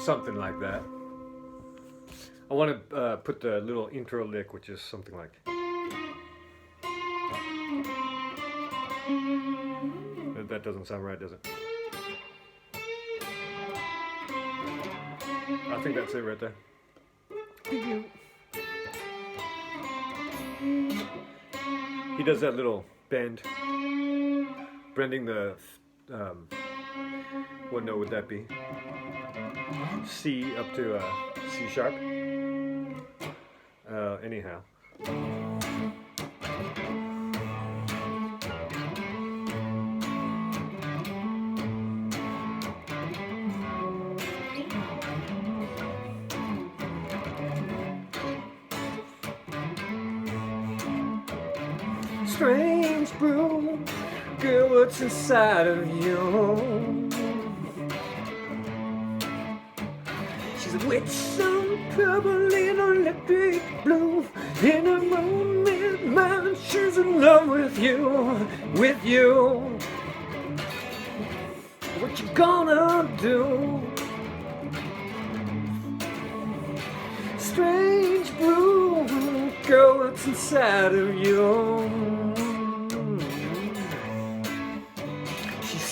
something like that. I want to put the little intro lick, which is something like. That doesn't sound right, does it? I think that's it right there. He does that little bend, bending the, what note would that be? C up to C sharp. Anyhow. Strange brew, girl, what's inside of you? She's a witch, some purple in electric blue. In a moment, man, she's in love with you, with you. What you gonna do? Strange brew, girl, what's inside of you?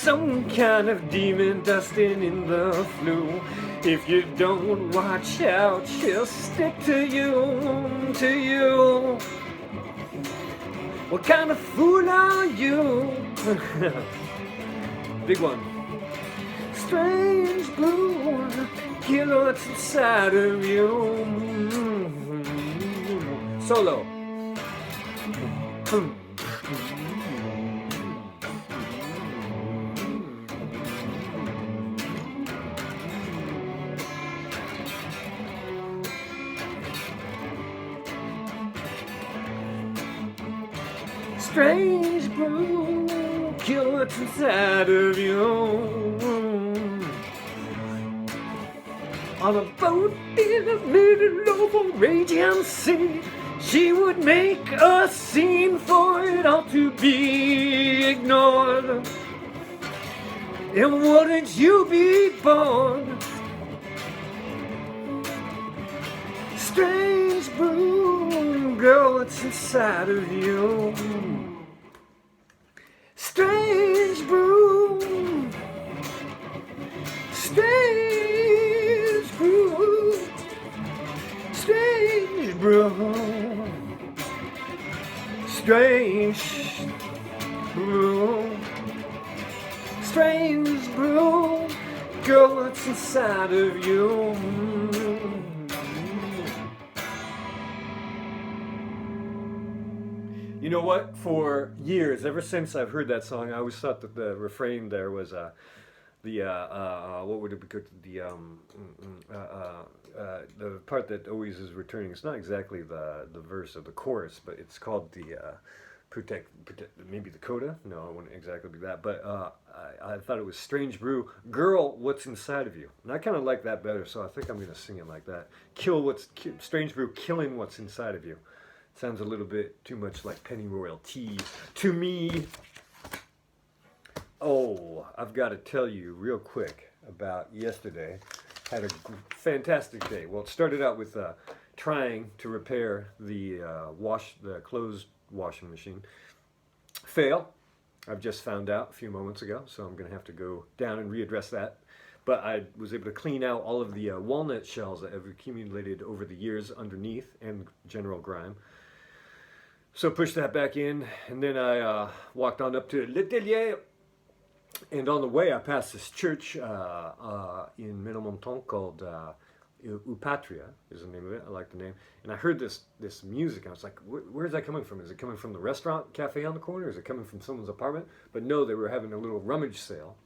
Some kind of demon dusting in the flue. If you don't watch out, she'll stick to you, to you. What kind of fool are you? Big one. Strange blue, kill what's inside of you. Solo. Strange brew, kill what's inside of you. On a boat in the middle of a raging sea, she would make a scene for it all to be ignored. And wouldn't you be born? Strange brew, girl, what's inside of you? Strange brew, strange brew, strange brew, strange brew, strange brew, girl, what's inside of you? You know what? For years, ever since I've heard that song, I always thought that the refrain there was what would it be? The part that always is returning. It's not exactly the verse of the chorus, but it's called the protect, maybe the coda. No, it wouldn't exactly be that. But I thought it was Strange Brew, girl, what's inside of you? And I kind of like that better, so I think I'm gonna sing it like that. Strange Brew, killing what's inside of you. Sounds a little bit too much like pennyroyal tea to me. Oh, I've got to tell you real quick about yesterday. Had a fantastic day. Well, it started out with trying to repair the clothes washing machine. Fail. I've just found out a few moments ago, so I'm going to have to go down and readdress that. But I was able to clean out all of the walnut shells that have accumulated over the years underneath and general grime. So pushed that back in, and then I walked on up to L'Atelier. And on the way, I passed this church in Ménilmontant called Upatria, is the name of it. I like the name. And I heard this music, and I was like, where's that coming from? Is it coming from the restaurant cafe on the corner? Is it coming from someone's apartment? But no, they were having a little rummage sale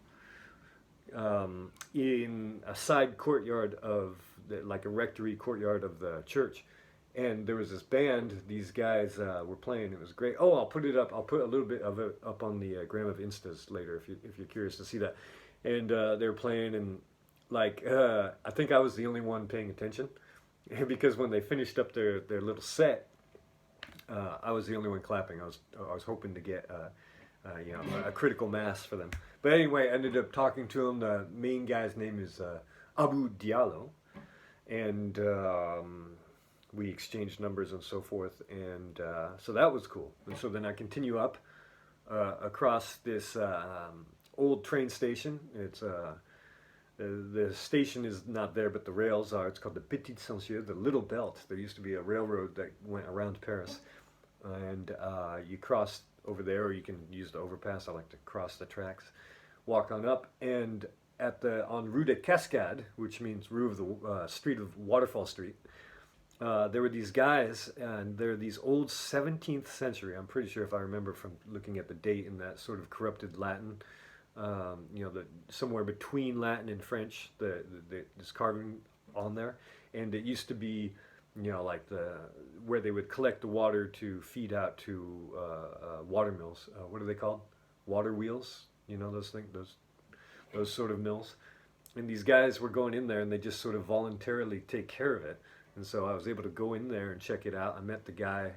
in a side courtyard of, like a rectory courtyard of the church. And there was this band, these guys were playing, it was great. Oh, I'll put it up, I'll put a little bit of it up on the Gram of Instas later if you're curious to see that. And they were playing, and like, I think I was the only one paying attention. Because when they finished up their little set, I was the only one clapping. I was hoping to get a critical mass for them. But anyway, I ended up talking to them. The main guy's name is Abu Diallo, and we exchanged numbers and so forth, and so that was cool. And so then I continue up across this old train station. It's the station is not there, but the rails are. It's called the Petite Ceinture, the Little Belt. There used to be a railroad that went around Paris, and you cross over there, or you can use the overpass. I like to cross the tracks, walk on up, and on Rue de Cascade, which means Rue of the Street of Waterfall Street. There were these guys, and they're these old 17th century. I'm pretty sure, if I remember from looking at the date in that sort of corrupted Latin. Somewhere between Latin and French, this carving on there, and it used to be, like where they would collect the water to feed out to water mills. What are they called? Water wheels. Those things, those sort of mills. And these guys were going in there, and they just sort of voluntarily take care of it. And so I was able to go in there and check it out. I met the guy.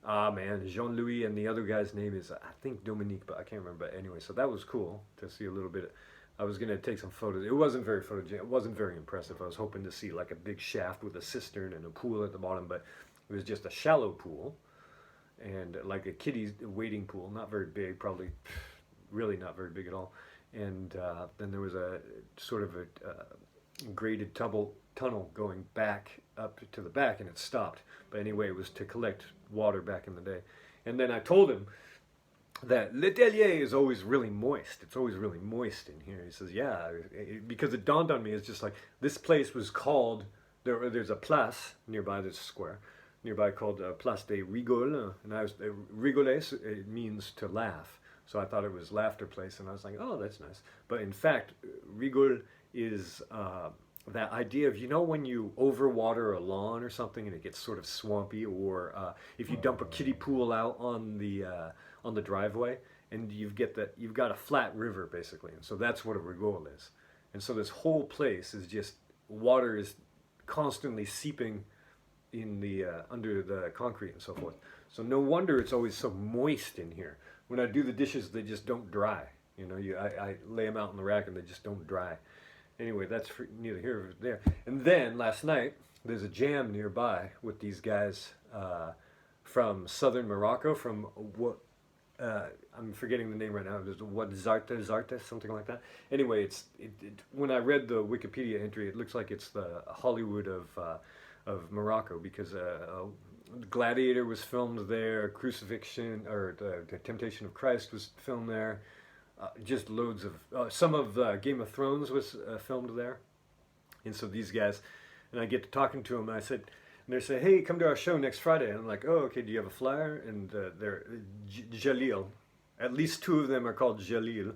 Jean-Louis, and the other guy's name is, I think, Dominique, but I can't remember. But anyway, so that was cool to see a little bit. I was going to take some photos. It wasn't very photogenic. It wasn't very impressive. I was hoping to see like a big shaft with a cistern and a pool at the bottom, but it was just a shallow pool and like a kiddie's wading pool. Not very big, probably really not very big at all. And then there was a sort of a graded tunnel going back up to the back, and it stopped. But anyway, it was to collect water back in the day. And then I told him that L'Atelier is always really moist. It's always really moist in here. He says, yeah, because it dawned on me, it's just like, this place was called, there's a place nearby, there's a square nearby called Place des Rigoles, and rigoler, it means to laugh. So I thought it was Laughter Place, and I was like, oh, that's nice. But in fact, rigole is that idea of, when you overwater a lawn or something and it gets sort of swampy, or if you dump a kiddie pool out on the driveway, and you've got a flat river basically, and so that's what a rigole is. And so this whole place is just, water is constantly seeping in the under the concrete and so forth. So no wonder it's always so moist in here. When I do the dishes, they just don't dry. I lay them out in the rack and they just don't dry. Anyway, that's neither here nor there. And then last night, there's a jam nearby with these guys from southern Morocco, from what I'm forgetting the name right now. There's Zarte, something like that. Anyway, when I read the Wikipedia entry, it looks like it's the Hollywood of Morocco, because Gladiator was filmed there, Crucifixion, or the Temptation of Christ was filmed there. Just loads of, some of Game of Thrones was filmed there. And so these guys, and I get to talking to them, and they say, hey, come to our show next Friday. And I'm like, oh, okay, do you have a flyer? And they're Jalil, at least two of them are called Jalil,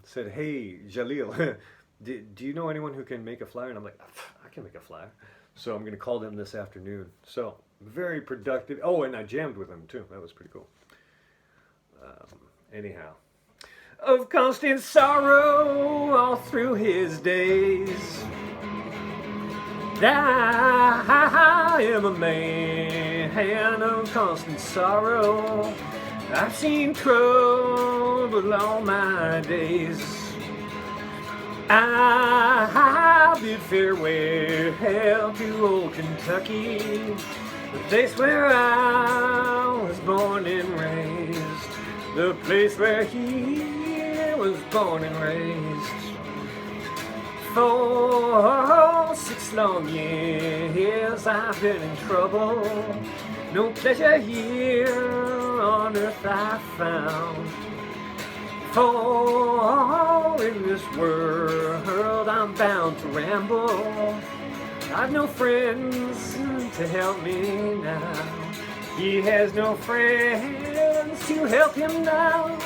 said, hey, Jalil, do you know anyone who can make a flyer? And I'm like, I can make a flyer. So I'm going to call them this afternoon. So very productive. Oh, and I jammed with them too. That was pretty cool. Anyhow. Of constant sorrow all through his days, I am a man of constant sorrow. I've seen trouble all my days. I bid farewell to old Kentucky, the place where I was born and raised, the place where he was born and raised. For 6 long years I've been in trouble. No pleasure here on earth I found. For in this world I'm bound to ramble. I've no friends to help me now. He has no friends to help him now.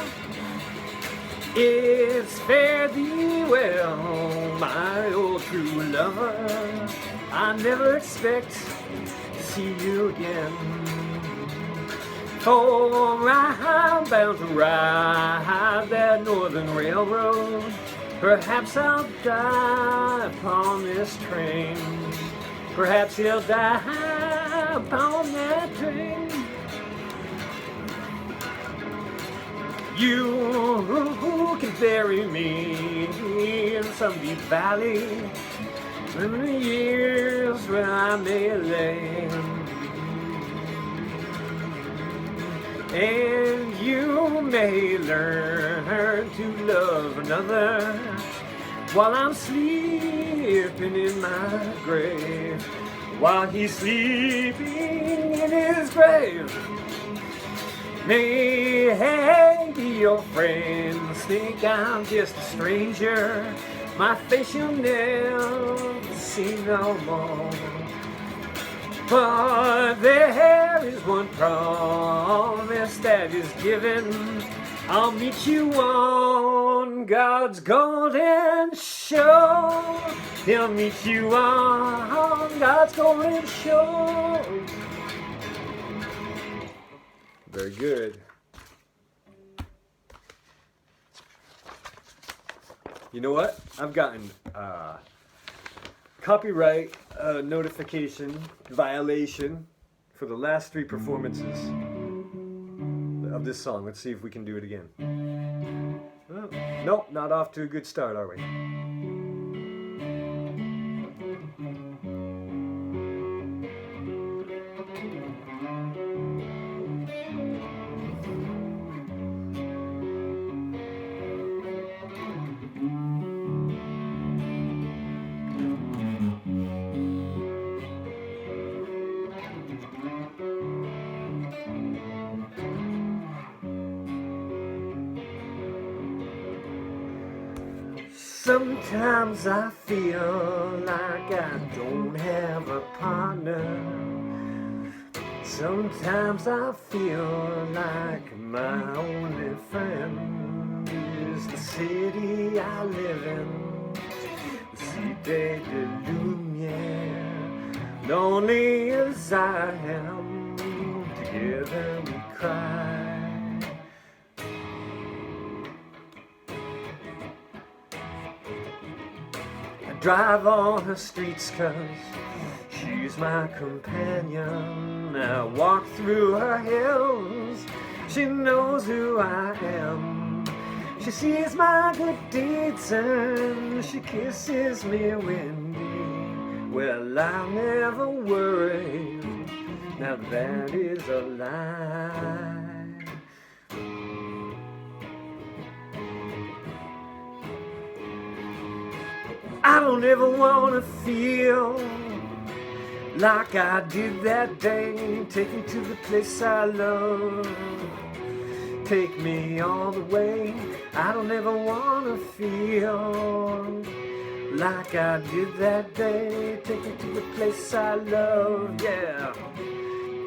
It's fare thee well, my old true lover. I never expect to see you again. For I'm bound to ride that northern railroad. Perhaps I'll die upon this train. Perhaps he'll die upon that train. You can bury me in some deep valley, in the years where I may lay. And you may learn to love another while I'm sleeping in my grave. While he's sleeping in his grave. Maybe your friends think I'm just a stranger. My face you'll never see no more. But there is one promise that is given. I'll meet you on God's golden shore. He'll meet you on God's golden shore. Very good. You know what? I've gotten copyright notification violation for the last 3 performances of this song. Let's see if we can do it again. Oh, nope, not off to a good start, are we? Sometimes I feel like I don't have a partner. Sometimes I feel like my only friend is the city I live in, the Cité de Lumière. Lonely as I am, together we cry. Drive on her streets 'cause she's my companion. I walk through her hills, she knows who I am. She sees my good deeds and she kisses me windy. Well, I'll never worry, now that is a lie. I don't ever wanna feel like I did that day. Take me to the place I love, take me all the way. I don't ever wanna feel like I did that day. Take me to the place I love, yeah.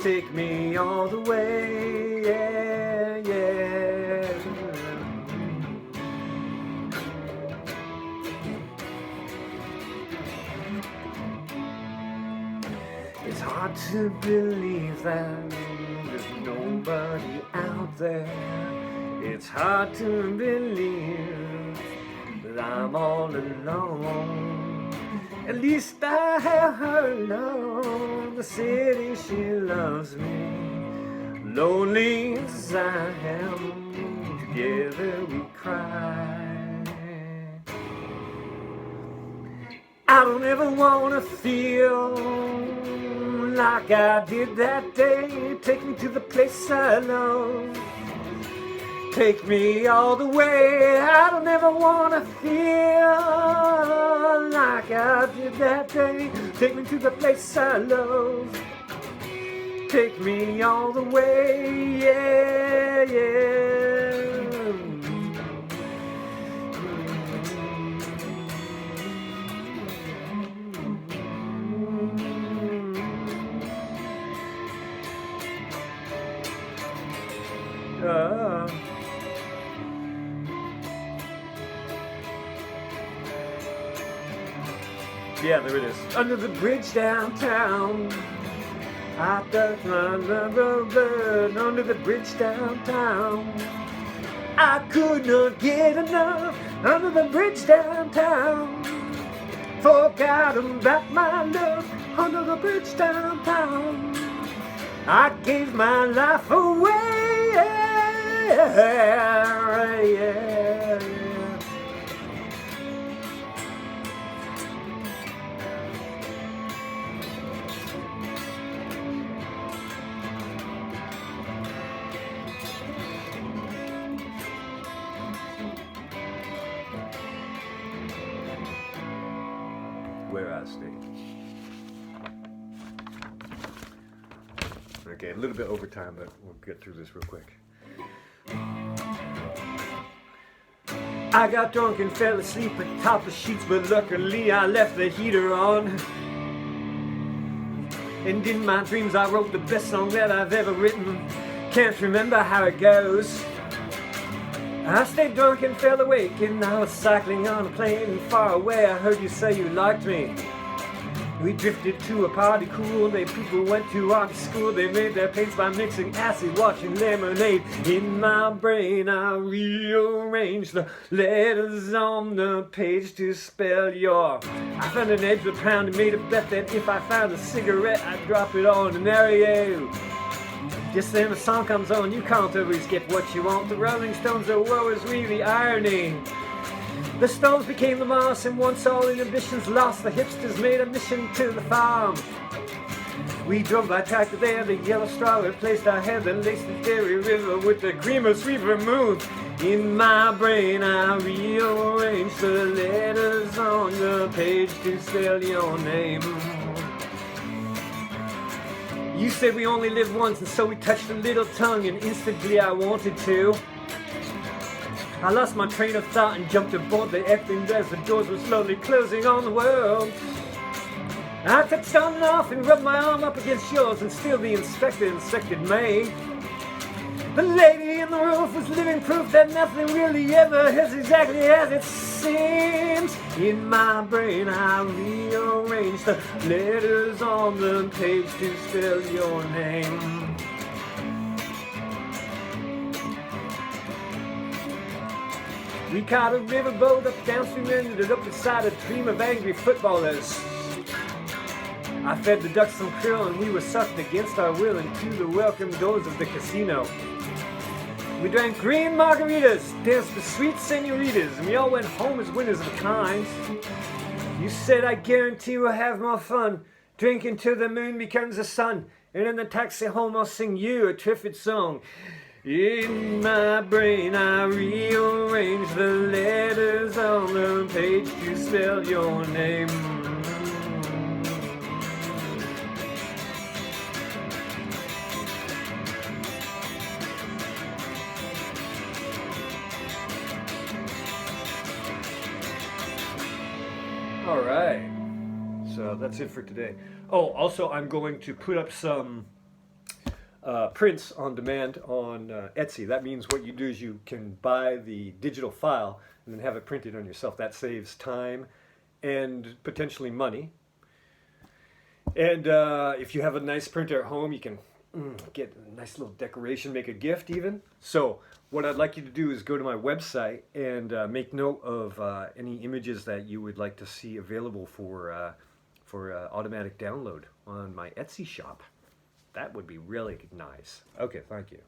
Take me all the way, yeah, yeah. It's hard to believe that there's nobody out there. It's hard to believe that I'm all alone. At least I have her love, the city she loves me. Lonely as I am, together we cry. I don't ever wanna feel like I did that day. Take me to the place I love, take me all the way. I don't ever wanna feel like I did that day. Take me to the place I love, take me all the way, yeah, yeah. Yeah, there it is. Under the bridge downtown, I ducked my blood under the bridge downtown. I could not get enough under the bridge downtown. Forgot about my love under the bridge downtown. I gave my life away, yeah, yeah. Where I stay. Okay, a little bit over time, but we'll get through this real quick. I got drunk and fell asleep atop the sheets, but luckily I left the heater on. And in my dreams I wrote the best song that I've ever written. Can't remember how it goes. I stayed drunk and fell awake, and I was cycling on a plane far away. I heard you say you liked me. We drifted to a party cool. They people went to art school. They made their paints by mixing acid, watching lemonade. In my brain I rearranged the letters on the page to spell your. I found an edge of the pound and made a bet that if I found a cigarette I'd drop it on and marry you. Just then the song comes on, you can't always get what you want. The Rolling Stones, oh woe is really irony. The Stones became the Mars, and once all inhibitions lost, the hipsters made a mission to the farm. We drove by tractor there, the yellow straw replaced our hair, the laced the dairy river with the cream of sweet vermouth. In my brain I rearranged the letters on the page to spell your name. You said we only live once, and so we touched a little tongue, and instantly I wanted to. I lost my train of thought and jumped aboard the effing as the doors were slowly closing on the world. I touched on and off and rubbed my arm up against yours, and still the inspector inspected me. The lady in the roof was living proof that nothing really ever is exactly as it seems. In my brain I rearranged the letters on the page to spell your name. We caught a riverboat up downstream, ended up beside a team of angry footballers. I fed the ducks some krill, and we were sucked against our will into the welcome doors of the casino. We drank green margaritas, danced with sweet senoritas, and we all went home as winners of a kind. You said, I guarantee we'll have more fun, drinking till the moon becomes the sun, and in the taxi home I'll sing you a terrific song. In my brain I rearrange the letters on the page to spell your name. All right, so that's it for today. Oh, also I'm going to put up some prints on demand on Etsy. That means what you do is you can buy the digital file and then have it printed on yourself. That saves time and potentially money. And if you have a nice printer at home, you can get a nice little decoration, make a gift even. So what I'd like you to do is go to my website and make note of any images that you would like to see available for automatic download on my Etsy shop. That would be really nice. Okay, thank you.